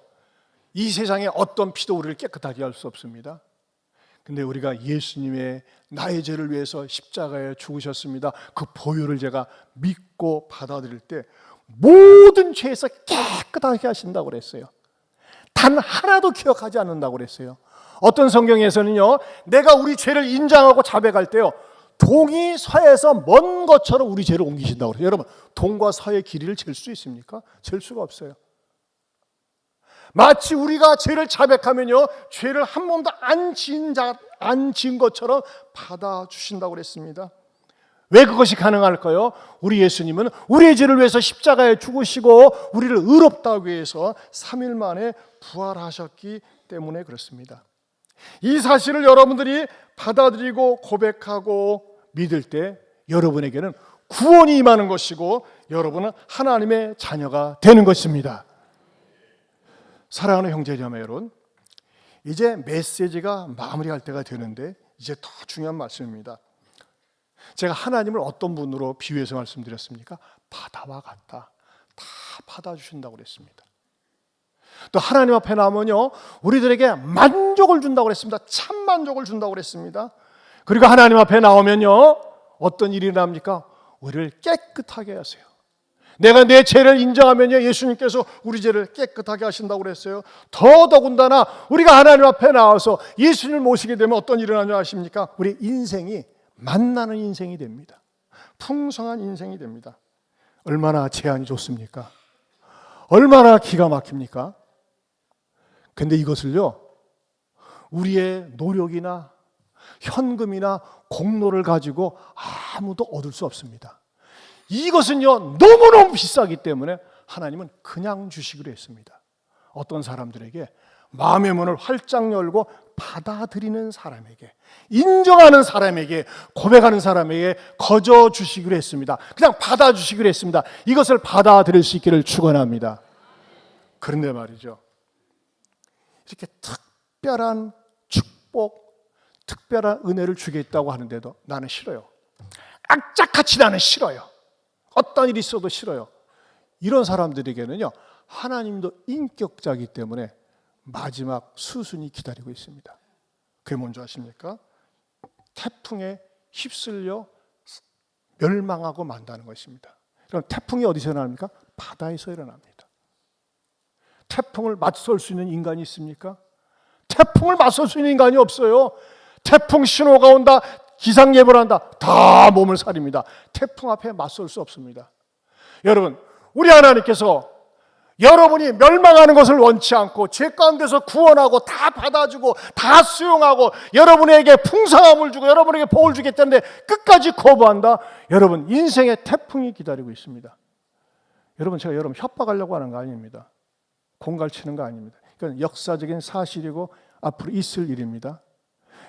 이 세상에 어떤 피도 우리를 깨끗하게 할 수 없습니다. 근데 우리가 예수님의 나의 죄를 위해서 십자가에 죽으셨습니다. 그 보혈을 제가 믿고 받아들일 때 모든 죄에서 깨끗하게 하신다고 그랬어요. 단 하나도 기억하지 않는다고 그랬어요. 어떤 성경에서는요, 내가 우리 죄를 인정하고 자백할 때요, 동이 서에서 먼 것처럼 우리 죄를 옮기신다고 그래요. 여러분, 동과 서의 길이를 잴 수 있습니까? 잴 수가 없어요. 마치 우리가 죄를 자백하면요, 죄를 한 번도 안 지은 것처럼 받아주신다고 그랬습니다. 왜 그것이 가능할까요? 우리 예수님은 우리의 죄를 위해서 십자가에 죽으시고 우리를 의롭다 하기 위해서 3일 만에 부활하셨기 때문에 그렇습니다. 이 사실을 여러분들이 받아들이고 고백하고 믿을 때 여러분에게는 구원이 임하는 것이고 여러분은 하나님의 자녀가 되는 것입니다. 사랑하는 형제자매 여러분, 이제 메시지가 마무리할 때가 되는데 이제 더 중요한 말씀입니다. 제가 하나님을 어떤 분으로 비유해서 말씀드렸습니까? 바다와 같다. 다 받아주신다고 그랬습니다. 또 하나님 앞에 나오면요, 우리들에게 만족을 준다고 그랬습니다. 참 만족을 준다고 그랬습니다. 그리고 하나님 앞에 나오면요, 어떤 일이 일어납니까? 우리를 깨끗하게 하세요. 내가 내 죄를 인정하면요, 예수님께서 우리 죄를 깨끗하게 하신다고 그랬어요. 더더군다나 우리가 하나님 앞에 나와서 예수님을 모시게 되면 어떤 일이 일어나는지 아십니까? 우리 인생이 만나는 인생이 됩니다. 풍성한 인생이 됩니다. 얼마나 제한이 좋습니까? 얼마나 기가 막힙니까? 근데 이것을요, 우리의 노력이나 현금이나 공로를 가지고 아무도 얻을 수 없습니다. 이것은요, 너무너무 비싸기 때문에 하나님은 그냥 주시기로 했습니다. 어떤 사람들에게 마음의 문을 활짝 열고 받아들이는 사람에게, 인정하는 사람에게, 고백하는 사람에게 거저 주시기로 했습니다. 그냥 받아주시기로 했습니다. 이것을 받아들일 수 있기를 축원합니다. 그런데 말이죠, 이렇게 특별한 축복, 특별한 은혜를 주겠다고 하는데도 나는 싫어요. 악착같이 나는 싫어요. 어떤 일이 있어도 싫어요. 이런 사람들에게는요, 하나님도 인격자이기 때문에 마지막 수순이 기다리고 있습니다. 그게 뭔지 아십니까? 태풍에 휩쓸려 멸망하고 만다는 것입니다. 그럼 태풍이 어디서 일어납니까? 바다에서 일어납니다. 태풍을 맞설 수 있는 인간이 있습니까? 태풍을 맞설 수 있는 인간이 없어요. 태풍 신호가 온다, 기상예보를 한다, 다 몸을 사립니다. 태풍 앞에 맞설 수 없습니다. 여러분, 우리 하나님께서 여러분이 멸망하는 것을 원치 않고 죄 가운데서 구원하고 다 받아주고 다 수용하고 여러분에게 풍성함을 주고 여러분에게 복을 주겠다는데 끝까지 거부한다? 여러분, 인생의 태풍이 기다리고 있습니다. 여러분, 제가 여러분 협박하려고 하는 거 아닙니다. 공갈치는 거 아닙니다. 그건 역사적인 사실이고 앞으로 있을 일입니다.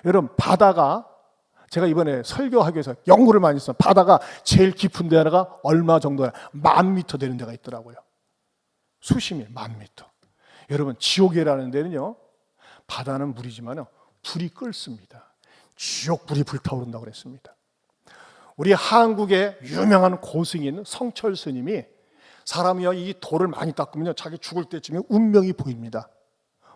여러분, 바다가, 제가 이번에 설교하기 위해서 연구를 많이 했어요. 바다가 제일 깊은 데가 얼마 정도야? 10,000m 되는 데가 있더라고요. 수십 미, 10,000m. 여러분, 지옥이라는 데는요, 바다는 물이지만요, 불이 끓습니다. 지옥불이 불타오른다고 그랬습니다. 우리 한국의 유명한 고승인 성철 스님이 사람이요, 이 돌을 많이 닦으면요, 자기 죽을 때쯤에 운명이 보입니다.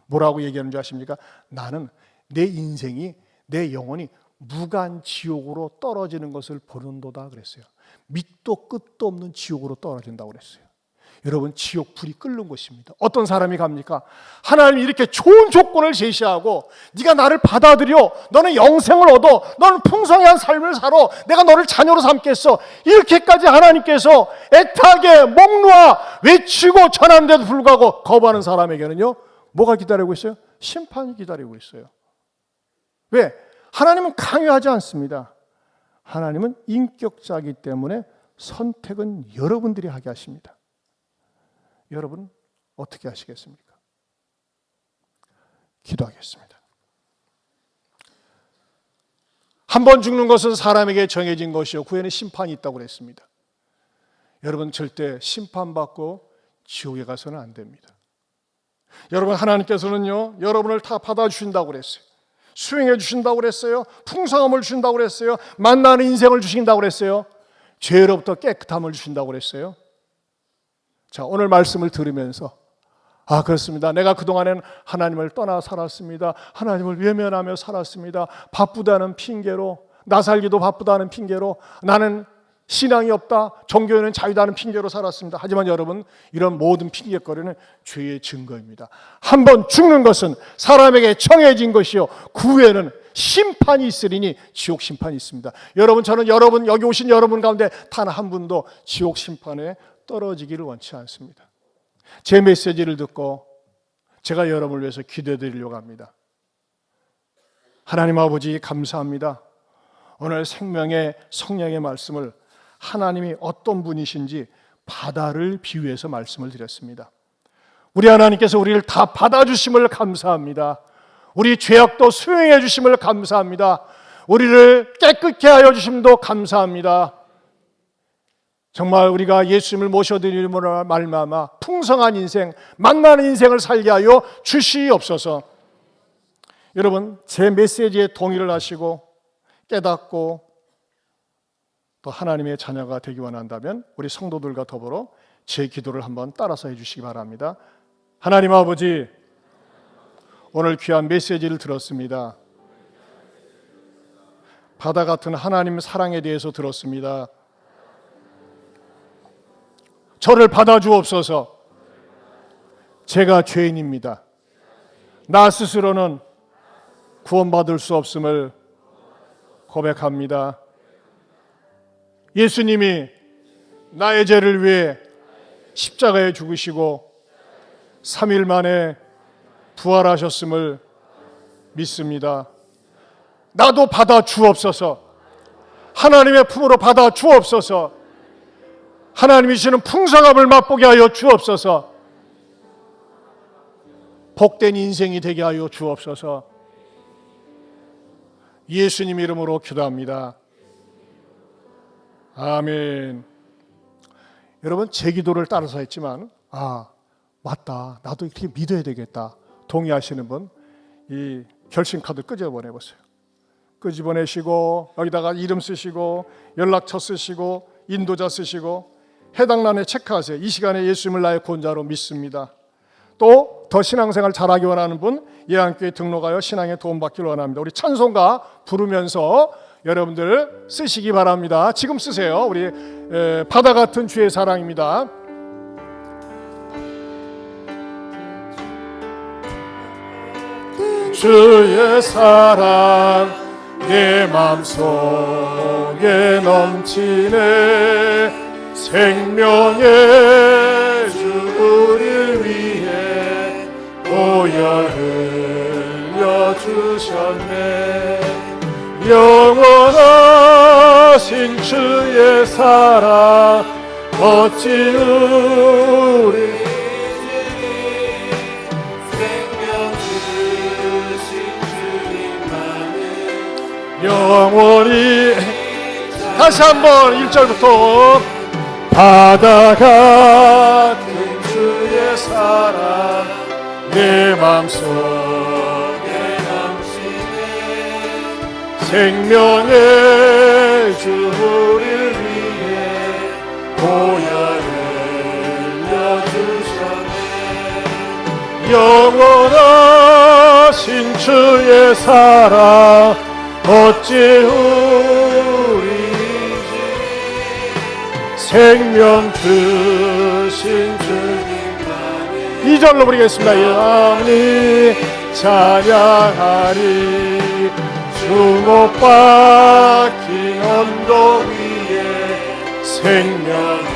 뭐라고 얘기하는 줄 아십니까? 나는 내 인생이, 내 영혼이 무간지옥으로 떨어지는 것을 보는도다 그랬어요. 밑도 끝도 없는 지옥으로 떨어진다고 그랬어요. 여러분, 지옥 불이 끓는 곳입니다. 어떤 사람이 갑니까? 하나님이 이렇게 좋은 조건을 제시하고 네가 나를 받아들여, 너는 영생을 얻어, 너는 풍성한 삶을 살아, 내가 너를 자녀로 삼겠어, 이렇게까지 하나님께서 애타게 목 놓아 외치고 전하는데도 불구하고 거부하는 사람에게는요, 뭐가 기다리고 있어요? 심판이 기다리고 있어요. 왜? 하나님은 강요하지 않습니다. 하나님은 인격자이기 때문에 선택은 여러분들이 하게 하십니다. 여러분, 어떻게 하시겠습니까? 기도하겠습니다. 한 번 죽는 것은 사람에게 정해진 것이요, 그 후에는 심판이 있다고 그랬습니다. 여러분, 절대 심판받고 지옥에 가서는 안 됩니다. 여러분, 하나님께서는요, 여러분을 다 받아주신다고 그랬어요. 수용해 주신다고 그랬어요. 풍성함을 주신다고 그랬어요. 만나는 인생을 주신다고 그랬어요. 죄로부터 깨끗함을 주신다고 그랬어요. 자, 오늘 말씀을 들으면서, 아, 그렇습니다. 내가 그동안엔 하나님을 떠나 살았습니다. 하나님을 외면하며 살았습니다. 바쁘다는 핑계로, 나 살기도 바쁘다는 핑계로, 나는 신앙이 없다, 종교에는 자유다는 핑계로 살았습니다. 하지만 여러분, 이런 모든 핑계거리는 죄의 증거입니다. 한 번 죽는 것은 사람에게 정해진 것이요, 그 후에는 심판이 있으리니 지옥 심판이 있습니다. 여러분, 저는 여러분, 여기 오신 여러분 가운데 단 한 분도 지옥 심판에 떨어지기를 원치 않습니다. 제 메시지를 듣고 제가 여러분을 위해서 기도해 드리려고 합니다. 하나님 아버지, 감사합니다. 오늘 생명의 성령의 말씀을 하나님이 어떤 분이신지 바다를 비유해서 말씀을 드렸습니다. 우리 하나님께서 우리를 다 받아주심을 감사합니다. 우리 죄악도 수용해 주심을 감사합니다. 우리를 깨끗게 하여 주심도 감사합니다. 정말 우리가 예수님을 모셔드림으로 말미암아 풍성한 인생, 만나는 인생을 살게 하여 주시옵소서. 여러분, 제 메시지에 동의를 하시고 깨닫고 또 하나님의 자녀가 되기 원한다면 우리 성도들과 더불어 제 기도를 한번 따라서 해주시기 바랍니다. 하나님 아버지, 오늘 귀한 메시지를 들었습니다. 바다 같은 하나님 사랑에 대해서 들었습니다. 저를 받아주옵소서. 제가 죄인입니다. 나 스스로는 구원받을 수 없음을 고백합니다. 예수님이 나의 죄를 위해 십자가에 죽으시고 3일 만에 부활하셨음을 믿습니다. 나도 받아 주옵소서. 하나님의 품으로 받아 주옵소서. 하나님이 주시는 풍성함을 맛보게 하여 주옵소서. 복된 인생이 되게 하여 주옵소서. 예수님 이름으로 기도합니다. 아멘. 여러분, 제 기도를 따라서 했지만 맞다, 나도 이렇게 믿어야 되겠다 동의하시는 분, 이 결심카드 끄집어내보세요. 끄집어내시고 여기다가 이름 쓰시고 연락처 쓰시고 인도자 쓰시고 해당란에 체크하세요. 이 시간에 예수님을 나의 구원자로 믿습니다. 또 더 신앙생활 잘하기 원하는 분, 예안교회 등록하여 신앙에 도움받기를 원합니다. 우리 찬송가 부르면서 여러분들 쓰시기 바랍니다. 지금 쓰세요. 우리 바다 같은 주의 사랑입니다. 주의 사랑 내 맘속에 넘치네. 생명의 주 우리를 위해 보혈 흘려주셨네. 영원하신 주의 사랑 어찌 우리 영원히. 다시 한번 1절부터. 바다 같은 주의 사랑 내 맘속에 넘치네. 생명의 주 우리를 위해 보혈을 흘려주셨네. 영원하신 주의 사랑 어찌 우리 생명 주신 주님만을. 2절로 부르겠습니다. 영원히 찬양하리. 주 못 박힌 언덕 위에 생명의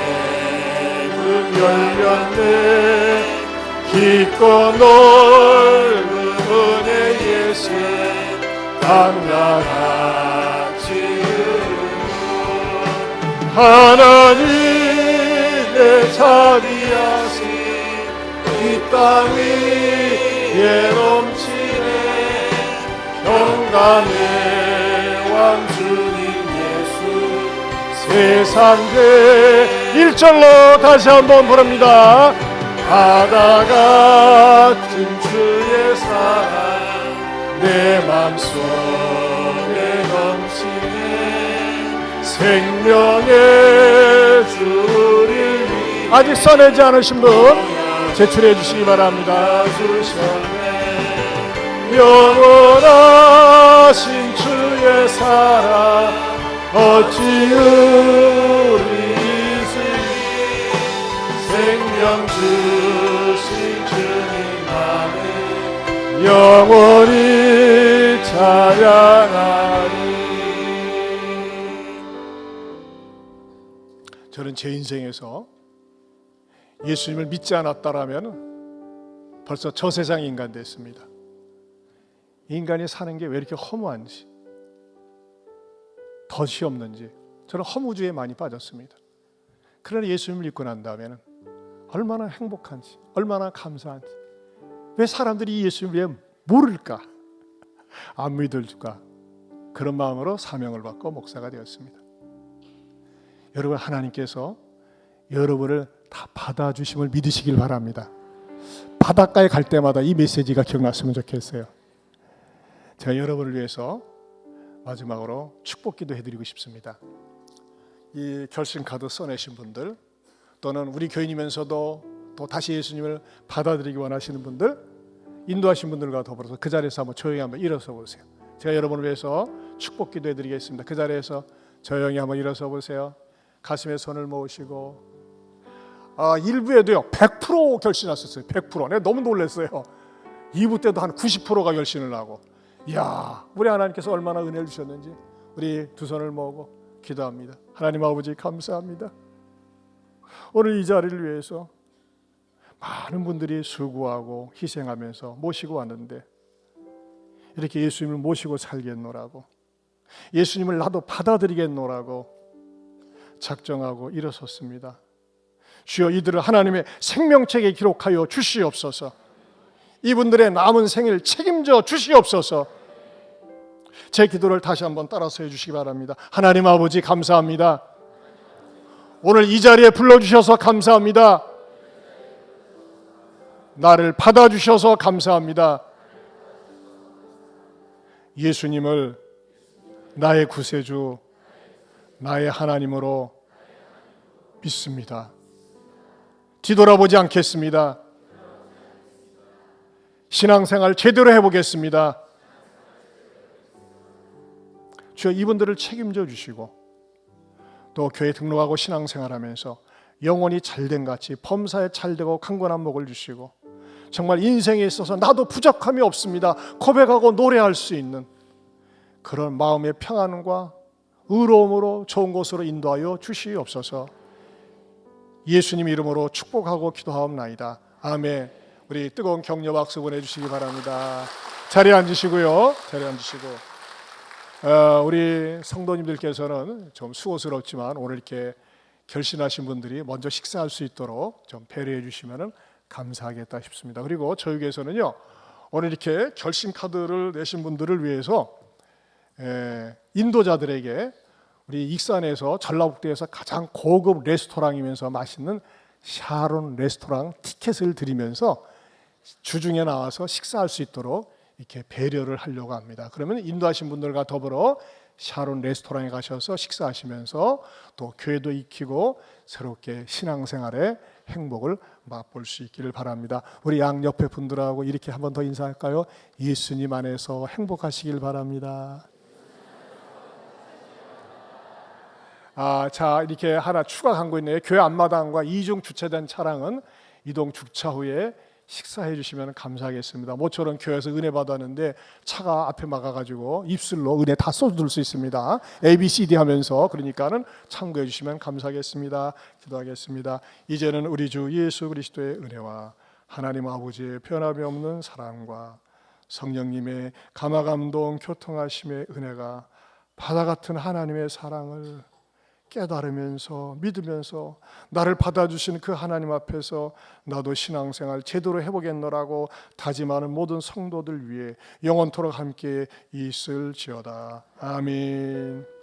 문 열렸네. 깊고 넓은 은혜 예수 강나같이 흐르고 하나님의 자비하심 이 땅 위에 넘치네. 평강의 왕 주님 예수 세상 대 1절로 다시 한번 부릅니다. 바다 같은 주의 사랑 내 맘속에 넘치네. 생명의 주를 위해. 아직 써내지 않으신 분 제출해 주시기 바랍니다. 주셨네. 영원하신 주의 사랑 어찌 우리 생명 주신 주님만을 영원히 찬양하리. 저는 제 인생에서 예수님을 믿지 않았다라면 벌써 저 세상 인간 됐습니다. 인간이 사는 게 왜 이렇게 허무한지, 덫이 없는지 저는 허무주의에 많이 빠졌습니다. 그러나 예수님을 믿고 난 다음에는 얼마나 행복한지, 얼마나 감사한지. 왜 사람들이 예수님을 왜 모를까, 안 믿을까, 그런 마음으로 사명을 받고 목사가 되었습니다. 여러분, 하나님께서 여러분을 다 받아주심을 믿으시길 바랍니다. 바닷가에 갈 때마다 이 메시지가 기억났으면 좋겠어요. 제가 여러분을 위해서 마지막으로 축복기도 해드리고 싶습니다. 이 결심카드 써내신 분들, 또는 우리 교인이면서도 또 다시 예수님을 받아들이기 원하시는 분들, 인도하신 분들과 더불어서 그 자리에서 한번 조용히 한번 일어서 보세요. 제가 여러분을 위해서 축복기도 해드리겠습니다. 그 자리에서 조용히 한번 일어서 보세요. 가슴에 손을 모으시고 1부에도요 100% 결신하셨어요. 100%. 내가 너무 놀랐어요. 2부 때도 한 90%가 결신을 하고, 이야, 우리 하나님께서 얼마나 은혜를 주셨는지 우리 두 손을 모으고 기도합니다. 하나님 아버지 감사합니다. 오늘 이 자리를 위해서 많은 분들이 수고하고 희생하면서 모시고 왔는데, 이렇게 예수님을 모시고 살겠노라고, 예수님을 나도 받아들이겠노라고 작정하고 일어섰습니다. 주여, 이들을 하나님의 생명책에 기록하여 주시옵소서. 이분들의 남은 생을 책임져 주시옵소서. 제 기도를 다시 한번 따라서 해주시기 바랍니다. 하나님 아버지 감사합니다. 오늘 이 자리에 불러주셔서 감사합니다. 나를 받아주셔서 감사합니다. 예수님을 나의 구세주, 나의 하나님으로 믿습니다. 뒤돌아보지 않겠습니다. 신앙생활 제대로 해보겠습니다. 주여, 이분들을 책임져 주시고 또 교회 등록하고 신앙생활하면서 영혼이 잘된 같이 범사에 잘되고 강건한 목을 주시고, 정말 인생에 있어서 나도 부족함이 없습니다 고백하고 노래할 수 있는 그런 마음의 평안과 의로움으로 좋은 곳으로 인도하여 주시옵소서. 예수님 이름으로 축복하고 기도하옵나이다. 아멘. 우리 뜨거운 격려 박수 보내주시기 바랍니다. 자리에 앉으시고요. 자리에 앉으시고, 우리 성도님들께서는 좀 수고스럽지만 오늘 이렇게 결신하신 분들이 먼저 식사할 수 있도록 좀 배려해 주시면 감사하겠다 싶습니다. 그리고 저희에서는요, 오늘 이렇게 결심 카드를 내신 분들을 위해서 인도자들에게 우리 익산에서 전라북도에서 가장 고급 레스토랑이면서 맛있는 샤론 레스토랑 티켓을 드리면서 주중에 나와서 식사할 수 있도록 이렇게 배려를 하려고 합니다. 그러면 인도하신 분들과 더불어 샤론 레스토랑에 가셔서 식사하시면서 또 교회도 익히고 새롭게 신앙생활의 행복을 맛볼 수 있기를 바랍니다. 우리 양옆에 분들하고 이렇게 한 번 더 인사할까요? 예수님 안에서 행복하시길 바랍니다. 자, 이렇게 하나 추가 광고 있네요. 교회 앞마당과 이중 주차된 차량은 이동 주차 후에 식사해 주시면 감사하겠습니다. 모처럼 교회에서 은혜 받았는데 차가 앞에 막아가지고 입술로 은혜 다 쏟을 수 있습니다. ABCD 하면서, 그러니까는 참고해 주시면 감사하겠습니다. 기도하겠습니다. 이제는 우리 주 예수 그리스도의 은혜와 하나님 아버지의 변함이 없는 사랑과 성령님의 감화감동 교통하심의 은혜가 바다 같은 하나님의 사랑을 깨달으면서 믿으면서 나를 받아주신 그 하나님 앞에서 나도 신앙생활 제대로 해보겠노라고 다짐하는 모든 성도들 위해 영원토록 함께 있을지어다. 아멘.